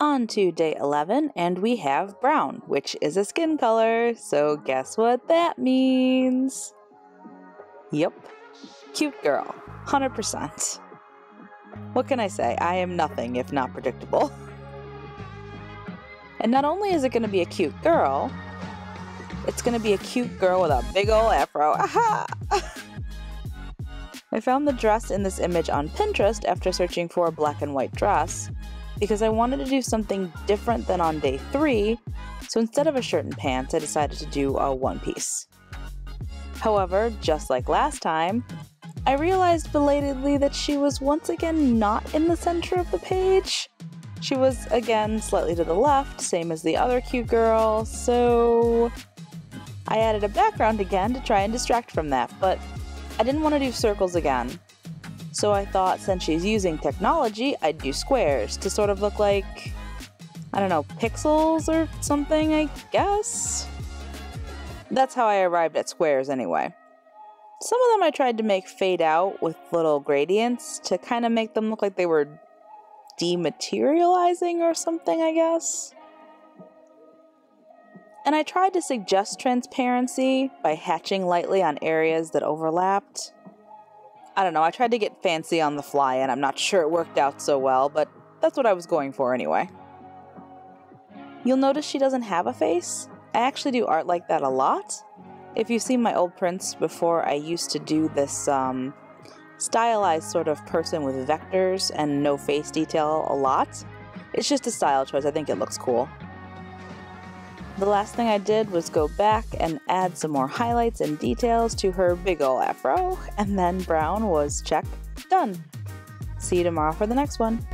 On to day 11, and we have brown, which is a skin color, so guess what that means? Yep, cute girl, 100%. What can I say? I am nothing if not predictable. And not only is it going to be a cute girl, it's going to be a cute girl with a big ol' afro. Aha! I found the dress in this image on Pinterest after searching for a black and white dress, because I wanted to do something different than on day 3, so instead of a shirt and pants, I decided to do a one-piece. However, just like last time, I realized belatedly that she was once again not in the center of the page. She was again slightly to the left, same as the other cute girl, so I added a background again to try and distract from that, but I didn't want to do circles again. So I thought since she's using technology, I'd do squares to sort of look like, I don't know, pixels or something, I guess? That's how I arrived at squares anyway. Some of them I tried to make fade out with little gradients to kind of make them look like they were dematerializing or something, I guess. And I tried to suggest transparency by hatching lightly on areas that overlapped. I don't know, I tried to get fancy on the fly and I'm not sure it worked out so well, but that's what I was going for anyway. You'll notice she doesn't have a face. I actually do art like that a lot. If you've seen my old prints before, I used to do this stylized sort of person with vectors and no face detail a lot. It's just a style choice, I think it looks cool. The last thing I did was go back and add some more highlights and details to her big ol' afro, and then brown was check, done. See you tomorrow for the next one.